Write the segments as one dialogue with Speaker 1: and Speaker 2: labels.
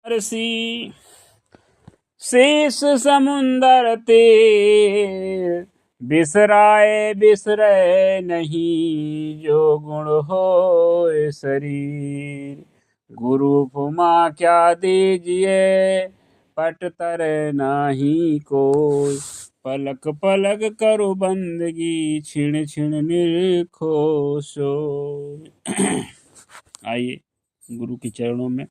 Speaker 1: सी शीश समुंदर तीर बिसरे नहीं जो गुण हो शरीर। गुरु उपमा क्या दीजिए पट तर नहीं कोई। पलक पलक करो बंदगी छिण छिण निरखो सोई। आइए गुरु के चरणों में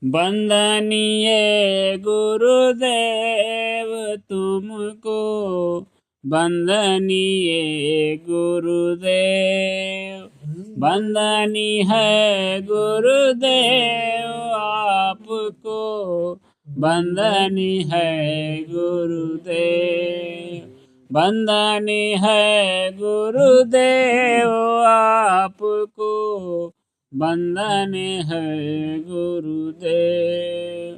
Speaker 1: वंदनीय गुरुदेव तुमको, वंदनीय गुरुदेव। वंदनीय है गुरुदेव आपको, वंदनीय है गुरुदेव। वंदनीय है गुरुदेव आपको, वंदन है गुरुदेव।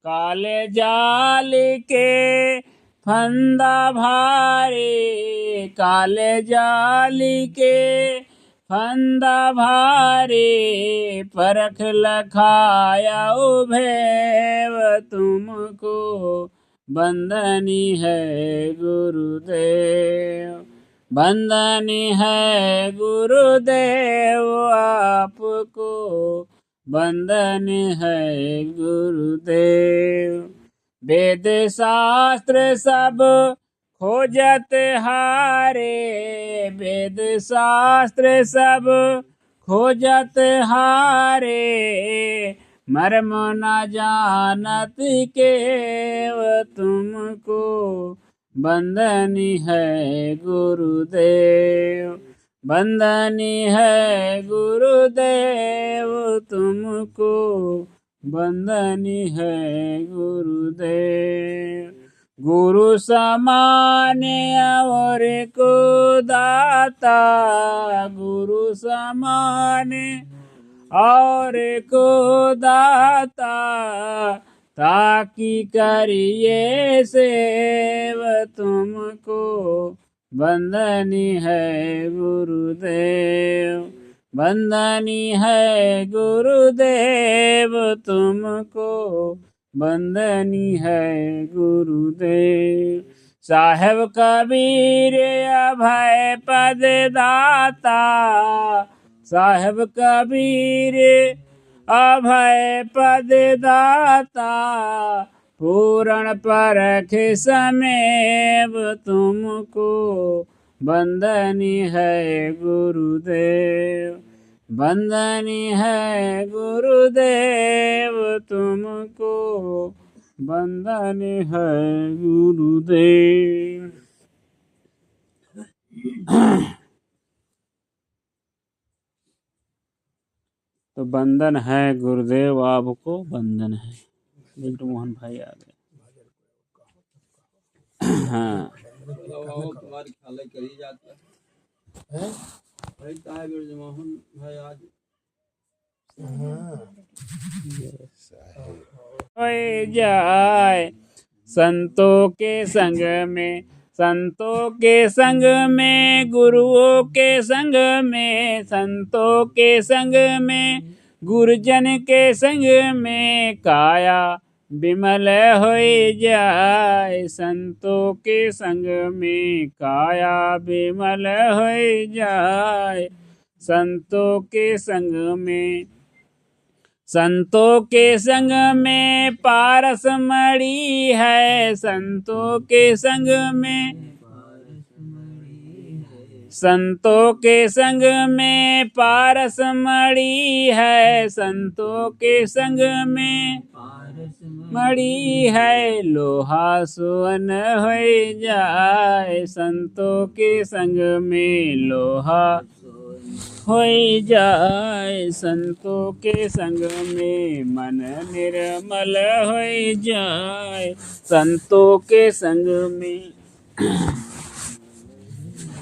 Speaker 1: काले जाल के फंदा भारे, काले जाल के फंदा भारे। परख लखाया उभेव तुमको, वंदनी है गुरुदेव। वंदनी है गुरुदेव आपको, वंदन है गुरुदेव। वेद शास्त्र सब खोजत हारे, वेद शास्त्र सब खोजत हारे। मर्म न जानत केव तुमको, वंदनी है गुरुदेव। वंदनी है गुरुदेव तुमको, वंदनी है गुरुदेव। गुरु समान और को दाता, गुरु समान और को दाता। ताकि करिए सेव तुमको, वंदनी है गुरुदेव। वंदनी है गुरुदेव तुमको, वंदनी है गुरुदेव। साहेब कबीर अभय पद दाता, साहेब कबीर अभय पद दाता। पूर्ण परख समेव तुमको, वंदनी है गुरुदेव। वंदनी है गुरुदेव तुमको, वंदनी है गुरुदेव। तो वंदन है गुरुदेव आपको, वंदन है। बिल्टू मोहन भाई आ गए। हाँ तुम्हारी खाले करी जाता है भाई, ताहे बिरजू मोहन भाई आज होए जाए संतों के संग में, संतों के संग में, गुरुओं के संग में, संतों के संग में, गुरुजन के संग में। काया विमल होए जाए संतों के संग में, काया विमल होए जाए संतों के संग में। संतों के संग में पारस मणि है, संतों के संग में, संतों के संग में पारस मणि है, संतों के संग में मणि है। लोहा सुवन हो जाए संतों के संग में, लोहा हो जाए संतों के संग में। मन निर्मल हो जाए संतों के संग में,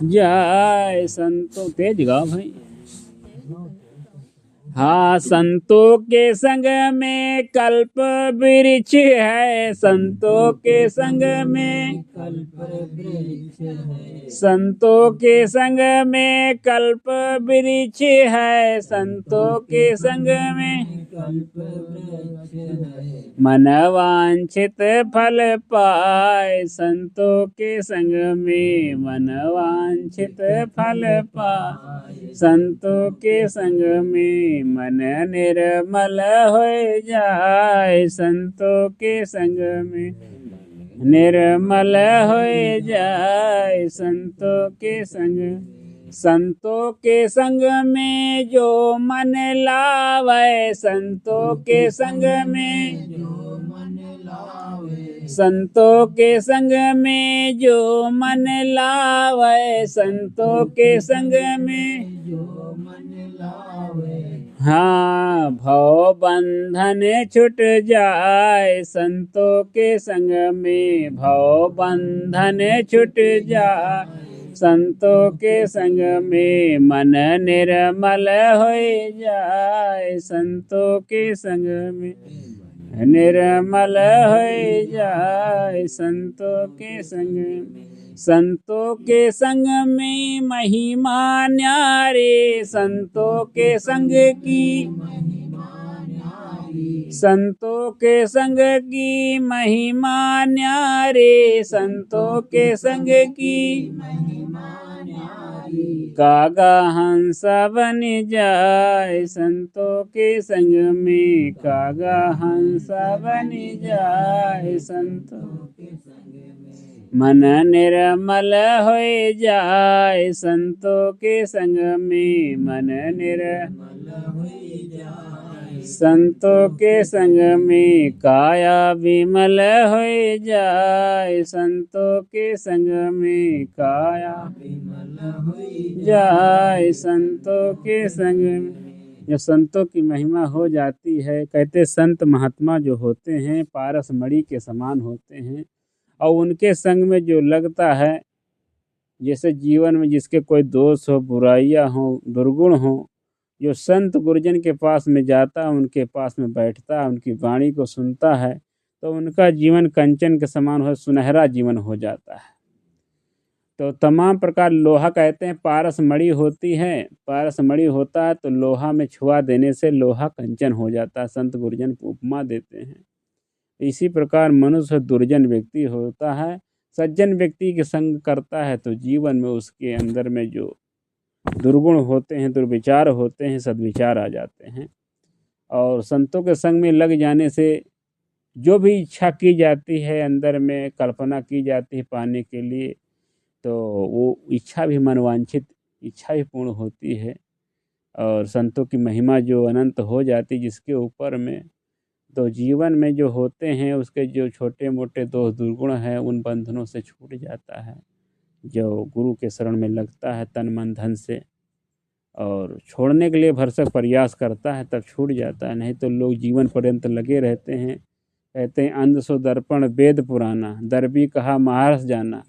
Speaker 1: जाए संतों। तेज गाओ भाई।
Speaker 2: हाँ, संतों के संग में कल्प वृक्ष है, संतों के संग में
Speaker 1: कल्प वृक्ष है,
Speaker 2: संतों के संग में कल्प वृक्ष है, संतों के संग में
Speaker 1: कल्प वृक्ष है,
Speaker 2: मन वांछित फल पाए, संतों के संग में मन वांछित फल पाए, संतों के संग में मन निर्मल हो जाए, संतों के संग में निर्मल हो जाए, संतों के संग संतों के संग में जो मन लावे, संतों के संग में
Speaker 1: जो मन लावे,
Speaker 2: संतों के संग में जो मन लावे, संतों के संग में
Speaker 1: जो मन लावे,
Speaker 2: हाँ, भव बंधन छूट जाए, संतों के संग में भव बंधन छूट जाए, संतों के संग में मन निर्मल हो जाए, संतों के संग में निर्मल हो जाए, संतों के संग में संतों के संग में महिमा न्यारे, संतों के संग की
Speaker 1: महिमा न्यारी,
Speaker 2: संतों के संग की महिमा न्यारे, संतों के संग की
Speaker 1: महिमा न्यारी,
Speaker 2: कागा हंस बन जाए, संतों के संग में कागा हंस बन जाए, संतों
Speaker 1: के संग में
Speaker 2: मन निर्मल हो जाए, संतों के संग में मन निर्मल
Speaker 1: हो जाए,
Speaker 2: संतों के संग में काया विमल हो जाए, संतों के संग में काया
Speaker 1: विमल हो
Speaker 2: जाए, संतों के संग में जब संतों की महिमा हो जाती है, कहते संत महात्मा जो होते हैं पारस मणि के समान होते हैं, और उनके संग में जो लगता है, जैसे जीवन में जिसके कोई दोष हो, बुराइयां हो, दुर्गुण हो, जो संत गुरुजन के पास में जाता है, उनके पास में बैठता है, उनकी वाणी को सुनता है, तो उनका जीवन कंचन के समान हो, सुनहरा जीवन हो जाता है। तो तमाम प्रकार लोहा कहते हैं पारस मणि होती है, पारस मणि होता है तो लोहा में छुआ देने से लोहा कंचन हो जाता है, संत गुरुजन उपमा देते हैं। इसी प्रकार मनुष्य दुर्जन व्यक्ति होता है, सज्जन व्यक्ति के संग करता है तो जीवन में उसके अंदर में जो दुर्गुण होते हैं, दुर्विचार होते हैं, सद्विचार आ जाते हैं। और संतों के संग में लग जाने से जो भी इच्छा की जाती है, अंदर में कल्पना की जाती है पाने के लिए, तो वो इच्छा भी मनवांछित इच्छा भी पूर्ण होती है। और संतों की महिमा जो अनंत हो जाती जिसके ऊपर में, तो जीवन में जो होते हैं उसके जो छोटे मोटे दोष दुर्गुण हैं उन बंधनों से छूट जाता है। जो गुरु के शरण में लगता है तन मन धन से और छोड़ने के लिए भरसक प्रयास करता है तब छूट जाता है, नहीं तो लोग जीवन पर्यंत लगे रहते हैं। कहते हैं अंध सो दर्पण वेद पुराना, दर्बी कहा महारस जाना।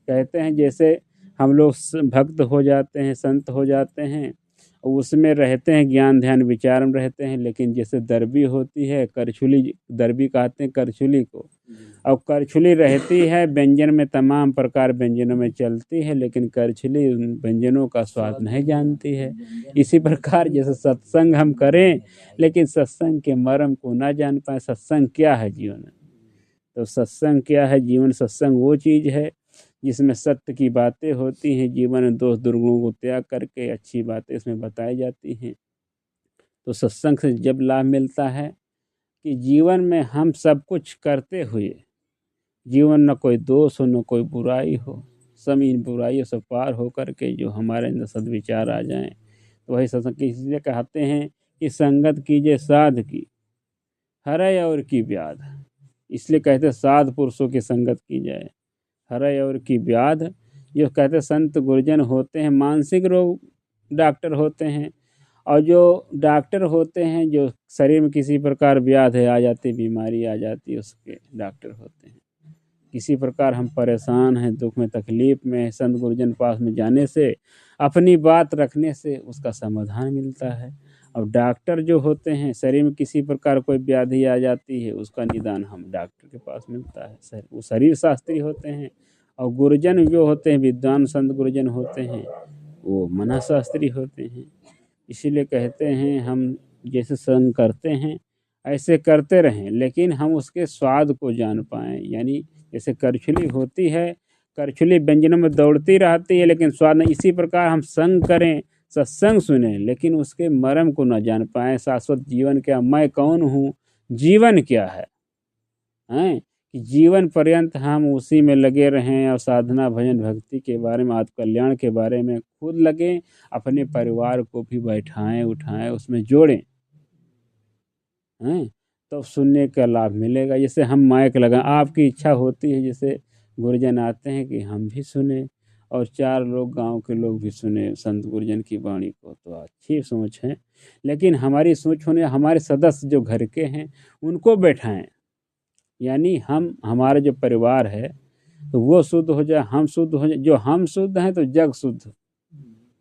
Speaker 2: कहते हैं जैसे हम लोग भक्त हो जाते हैं, संत हो जाते हैं, उसमें रहते हैं, ज्ञान ध्यान विचार में रहते हैं, लेकिन जैसे दर्बी होती है, करछुली दर्बी कहते हैं करछुली को, और करछुली रहती है व्यंजन में, तमाम प्रकार व्यंजनों में चलती है, लेकिन करछुली उन व्यंजनों का स्वाद नहीं जानती है। इसी प्रकार जैसे सत्संग हम करें लेकिन सत्संग के मर्म को ना जान पाए, सत्संग क्या है जीवन, तो सत्संग क्या है जीवन, सत्संग वो चीज़ है जिसमें सत्य की बातें होती हैं, जीवन में दोष दुर्गुणों को त्याग करके अच्छी बातें इसमें बताई जाती हैं। तो सत्संग से जब लाभ मिलता है कि जीवन में हम सब कुछ करते हुए जीवन न कोई दोष हो न कोई बुराई हो, सब इन बुराइयों से पार हो करके जो हमारे अंदर सद्विचार आ जाएं, तो वही सत्संग इसलिए कहते हैं कि संगत कीजिए साध की, हरै और की व्याध। इसलिए कहते हैं साध पुरुषों की संगत की जाए, हरै और की व्याध। जो कहते संत गुरुजन होते हैं मानसिक रोग डॉक्टर होते हैं, और जो डॉक्टर होते हैं जो शरीर में किसी प्रकार व्याध है आ जाती, बीमारी आ जाती, उसके डॉक्टर होते हैं। किसी प्रकार हम परेशान हैं, दुख में तकलीफ में, संत गुरुजन पास में जाने से, अपनी बात रखने से उसका समाधान मिलता है। अब डॉक्टर जो होते हैं, शरीर में किसी प्रकार कोई व्याधि आ जाती है, उसका निदान हम डॉक्टर के पास मिलता है, वो शरीर शास्त्री होते हैं। और गुरुजन जो होते हैं, विद्वान संत गुरुजन होते हैं, वो मनःशास्त्री होते हैं। इसीलिए कहते हैं हम जैसे संग करते हैं ऐसे करते रहें, लेकिन हम उसके स्वाद को जान पाएँ। यानी जैसे करछुली होती है, करछुली व्यंजनों में दौड़ती रहती है लेकिन स्वाद नहीं, इसी प्रकार हम संग करें, सत्संग सुने, लेकिन उसके मर्म को न जान पाएँ। शाश्वत जीवन क्या, मैं कौन हूँ, जीवन क्या है, हैं कि जीवन पर्यंत हम उसी में लगे रहें और साधना भजन भक्ति के बारे में, आत्मकल्याण के बारे में खुद लगें, अपने परिवार को भी बैठाएं उठाएं उसमें जोड़ें, हैं तो सुनने का लाभ मिलेगा। जैसे हम माइक लगाएं, आपकी इच्छा होती है जैसे गुरुजन आते हैं कि हम भी सुने और 4 लोग गांव के लोग भी सुने संत गुरुजन की वाणी को, तो अच्छी सोच है। लेकिन हमारी सोच होने, हमारे सदस्य जो घर के हैं उनको बैठाएं, यानी हम हमारा जो परिवार है तो वो शुद्ध हो जाए, हम शुद्ध हो जाए। जो हम शुद्ध हैं तो जग शुद्ध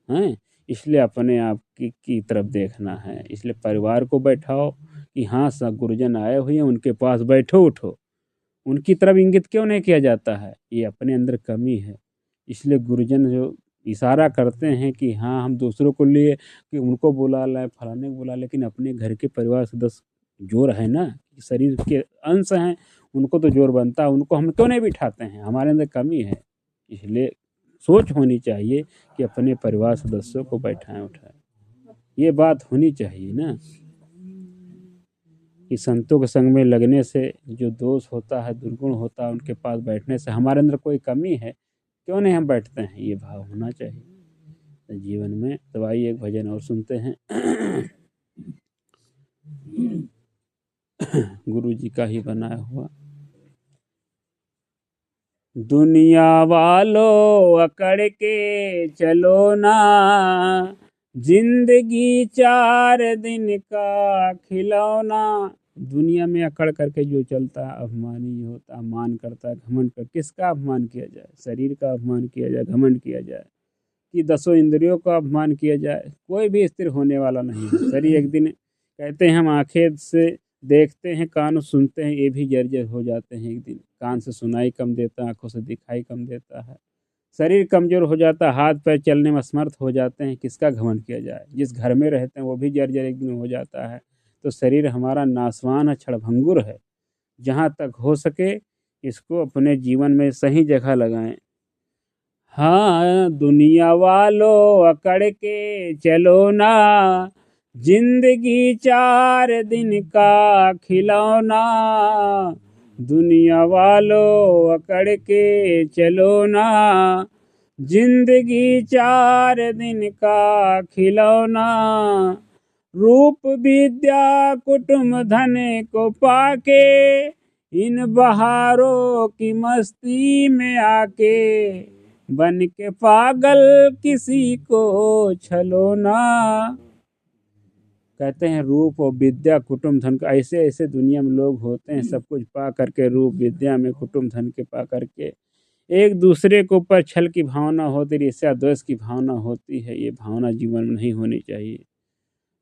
Speaker 2: हैं। इसलिए अपने आप की तरफ देखना है, इसलिए परिवार को बैठाओ कि हाँ सब गुरुजन आए हुए हैं, उनके पास बैठो उठो। उनकी तरफ इंगित क्यों नहीं किया जाता है, ये अपने अंदर कमी है। इसलिए गुरुजन जो इशारा करते हैं कि हाँ हम दूसरों को लिए कि उनको बुला लाए, फलाने को बुला, लेकिन अपने घर के परिवार सदस्य जो रहे ना, शरीर के अंश हैं, उनको तो जोर बनता है, उनको हम क्यों नहीं बिठाते हैं, हमारे अंदर कमी है। इसलिए सोच होनी चाहिए कि अपने परिवार सदस्यों को बैठाएं उठाएं, ये बात होनी चाहिए ना। कि संतों के संग में लगने से जो दोष होता है, दुर्गुण होता है, उनके पास बैठने से हमारे अंदर कोई कमी है, क्यों नहीं हम बैठते हैं, ये भाव होना चाहिए जीवन में। तो आइए एक भजन और सुनते हैं गुरु जी का ही बनाया हुआ। दुनिया वालों अकड़ के चलो ना, जिंदगी 4 दिन का खिलौना। दुनिया में अकड़ करके जो चलता है अभिमानी होता है, मान करता है, घमंड कर। किसका अपमान किया जाए, शरीर का अपमान किया जाए, घमंड किया जाए, कि 10 इंद्रियों का अपमान किया जाए, कोई भी स्थिर होने वाला नहीं है। शरीर एक दिन, कहते हैं हम आंखें से देखते हैं, कान सुनते हैं, ये भी जर्जर हो जाते हैं एक दिन। कान से सुनाई कम देता है, आंखों से दिखाई कम देता है, शरीर कमजोर हो जाता है, हाथ पैर चलने में असमर्थ हो जाते हैं। किसका घमंड किया जाए, जिस घर में रहते हैं वो भी जर्जर एक दिन हो जाता है। तो शरीर हमारा नासवान है, क्षणभंगुर है। जहाँ तक हो सके इसको अपने जीवन में सही जगह लगाएं। हाँ दुनिया वालों अकड़ के चलो ना, जिंदगी 4 दिन का खिलौना। दुनिया वालों अकड़ के चलो ना, जिंदगी 4 दिन का खिलौना। रूप विद्या कुटुंब धन को पाके, इन बहारों की मस्ती में आके, बन के पागल किसी को छलो ना। कहते हैं रूप और विद्या कुटुंब धन का, ऐसे ऐसे दुनिया में लोग होते हैं, सब कुछ पा करके, रूप विद्या में कुटुंब धन के पा करके एक दूसरे के ऊपर छल की भावना होती, ईर्ष्या द्वेष की भावना होती है। ये भावना जीवन में नहीं होनी चाहिए।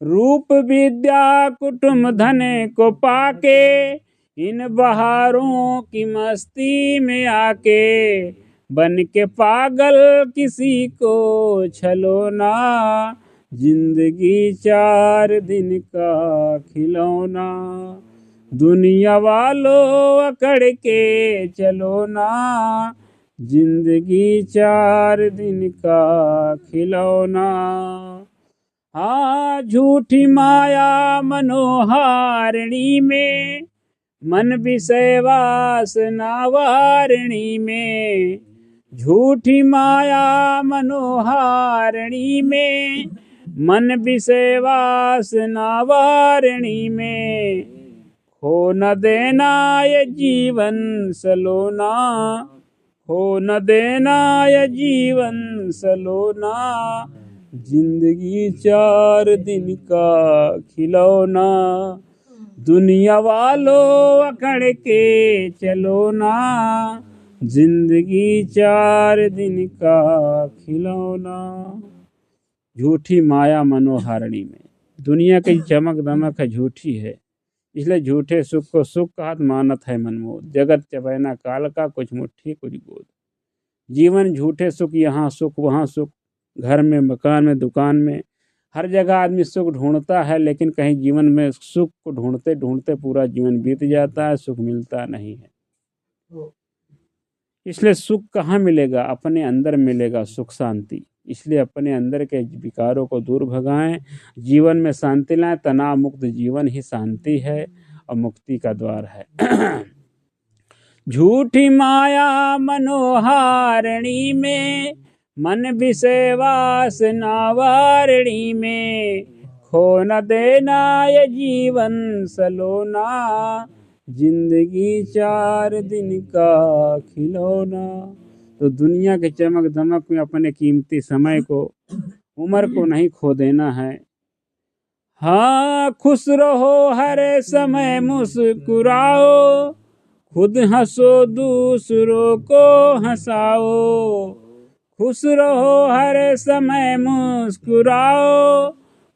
Speaker 2: रूप विद्या कुटुंब धन को पाके, इन बहारों की मस्ती में आके, बन के पागल किसी को छलो ना। जिंदगी 4 दिन का खिलौना। दुनिया वालों अकड़ के चलो ना, जिंदगी 4 दिन का खिलौना। हाँ झूठी माया मनोहारिणी में, मन विषय वासना वारिणी में। झूठी माया मनोहारिणी में, मन विषय वासना वारिणी में। खो न देना ये जीवन सलोना, खो न देना ये जीवन सलोना। जिंदगी 4 दिन का खिलौना। दुनिया वालों अकड़ के चलो ना, जिंदगी 4 दिन का खिलौना। झूठी माया मनोहारिणी में, दुनिया की चमक दमक है झूठी है, इसलिए झूठे सुख को सुख कहत मानत है मनमोद। जगत चबैना काल का कुछ मुट्ठी कुछ गोद। जीवन झूठे सुख, यहाँ सुख वहाँ सुख, घर में मकान में दुकान में हर जगह आदमी सुख ढूंढता है, लेकिन कहीं जीवन में सुख को ढूंढते ढूंढते पूरा जीवन बीत जाता है, सुख मिलता नहीं है। इसलिए सुख कहाँ मिलेगा? अपने अंदर मिलेगा सुख शांति। इसलिए अपने अंदर के विकारों को दूर भगाएं, जीवन में शांति लाएं। तनाव मुक्त जीवन ही शांति है और मुक्ति का द्वार है। झूठी माया मनोहारिणी में, मन विषय वासना वारिणी में, खो न देना ये जीवन सलोना, जिंदगी 4 दिन का खिलौना। तो दुनिया के चमक दमक में अपने कीमती समय को, उम्र को नहीं खो देना है। हाँ, खुश रहो हर समय मुस्कुराओ, खुद हंसो दूसरों को हंसाओ। खुश रहो हर समय मुस्कुराओ,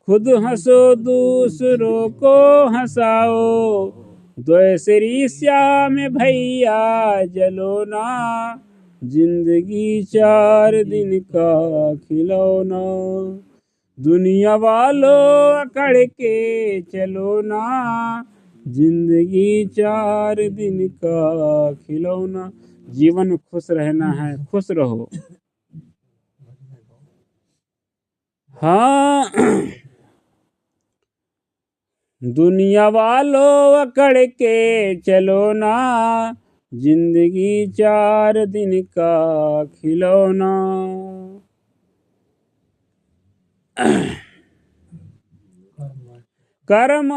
Speaker 2: खुद हंसो दूसरों को हंसाओ। द्वेषरी श्याम भैया जलो ना, जिंदगी 4 दिन का खिलौना। दुनिया वालों अकड़ के चलो ना, जिंदगी 4 दिन का खिलौना। जीवन में खुश रहना है, खुश रहो। हाँ, दुनिया वालों अकड़ के चलो ना, जिंदगी 4 दिन का खिलौना। कर्म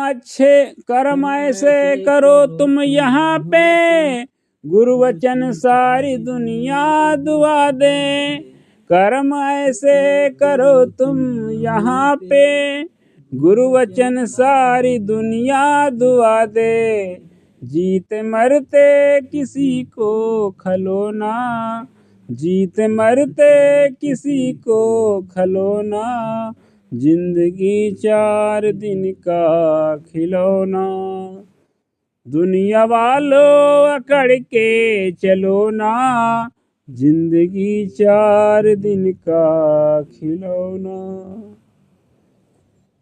Speaker 2: ऐसे करो तुम यहाँ पे, गुरु वचन सारी दुनिया दुआ दे। कर्म ऐसे करो तुम यहाँ पे, गुरु वचन सारी दुनिया दुआ दे। जीते मरते किसी को खलोना, जीते मरते किसी को खलोना, जिंदगी 4 दिन का खिलौना। दुनिया वालों अकड़ के चलो ना, जिंदगी 4 दिन का खिलौना।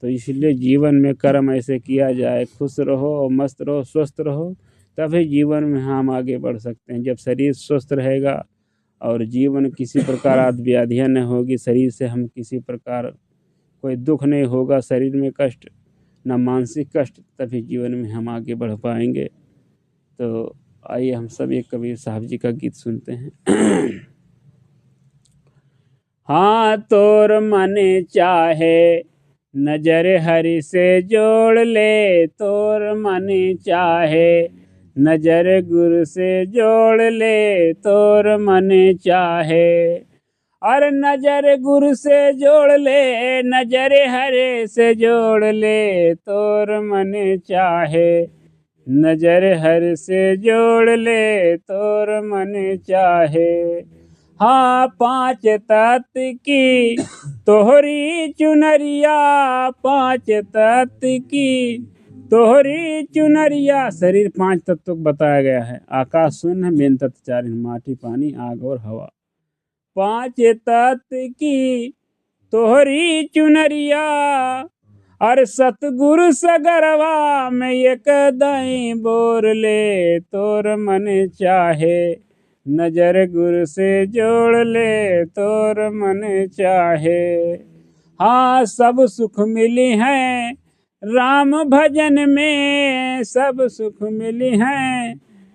Speaker 2: तो इसलिए जीवन में कर्म ऐसे किया जाए, खुश रहो और मस्त रहो, स्वस्थ रहो, तभी जीवन में हम आगे बढ़ सकते हैं। जब शरीर स्वस्थ रहेगा और जीवन किसी प्रकार व्याधियाँ न होगी, शरीर से हम किसी प्रकार कोई दुख नहीं होगा, शरीर में कष्ट न मानसिक कष्ट, तभी जीवन में हम आगे बढ़ पाएंगे। तो आइए हम सब एक कबीर साहब जी का गीत सुनते हैं। हाँ, तोर मन चाहे नजर हरि से जोड़ ले, तोर मन चाहे नजर गुरु से जोड़ ले, तोर मन चाहे। और नजर गुरु से जोड़ ले, नजर हरे से जोड़ ले, तोर मन चाहे नजर हर से जोड़ ले, तोर मन चाहे। हाँ, 5 तत्व की तोहरी चुनरिया, 5 तत्व की तोहरी चुनरिया। शरीर 5 तत्वों को बताया गया है। आकाश शून्य, मेन तत्व 4, माटी पानी आग और हवा। 5 तत्व की तोहरी चुनरिया, और सतगुरु सगरवा में एक दाई बोर ले, तोर मन चाहे नजर गुरु से जोड़ ले, तोर मन चाहे। हाँ, सब सुख मिली हैं राम भजन में, सब सुख मिली हैं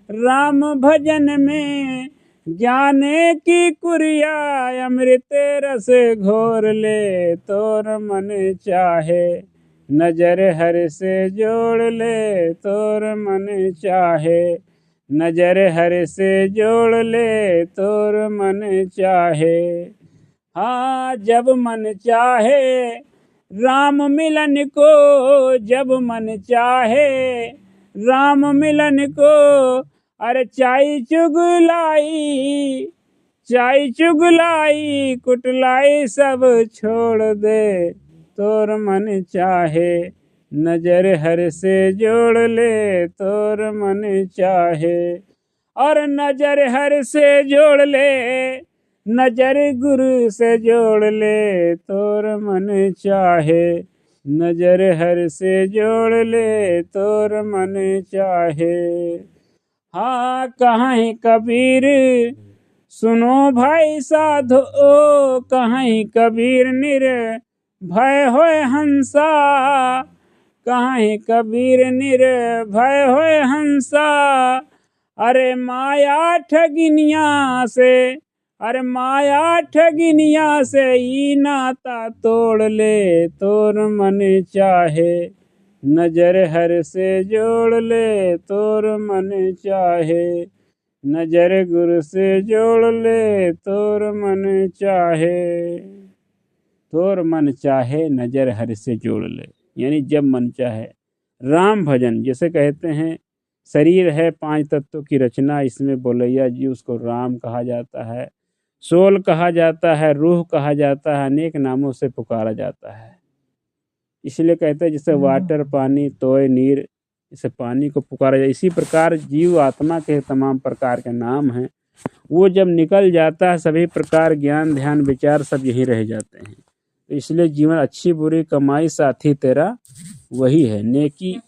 Speaker 2: राम भजन में। ज्ञान की कुरिया अमृत रस घोर ले, तोर मन चाहे नजर हर से जोड़ ले, तोर मन चाहे नजर हर से जोड़ ले, तोर मन चाहे। हाँ, जब मन चाहे राम मिलन को, जब मन चाहे राम मिलन को। अरे चाय चुगलाई, चाय चुगलाई कुटलाई सब छोड़ दे, तोर मन चाहे, नजर हर से जोड़ ले तोर मन चाहे। और नजर हर से जोड़ ले, नजर गुरु से जोड़ ले तोर मन चाहे, नजर हर से जोड़ ले तोर मन चाहे। हाँ कहीं कबीर सुनो भाई साधो, कहीं कबीर निर्भय होए हंसा, कहीं कबीर निर्भय होए हंसा। अरे माया ठगिनिया से, अरे माया ठगिनिया से ई नाता तोड़ ले तोर मन चाहे, नजर हर से जोड़ ले तोर मन चाहे, नजर गुरु से जोड़ ले तोर मन चाहे। तोर मन चाहे नजर हर से जोड़ ले, यानी जब मन चाहे। राम भजन जैसे कहते हैं, शरीर है 5 तत्वों की रचना, इसमें बोलैया जी उसको राम कहा जाता है, सोल कहा जाता है, रूह कहा जाता है, अनेक नामों से पुकारा जाता है। इसलिए कहते हैं जैसे वाटर पानी तोय नीर, जैसे पानी को पुकारा जाए, इसी प्रकार जीव आत्मा के तमाम प्रकार के नाम हैं। वो जब निकल जाता है सभी प्रकार ज्ञान ध्यान विचार सब यही रह जाते हैं। तो इसलिए जीवन अच्छी बुरी कमाई साथी तेरा वही है, नेकी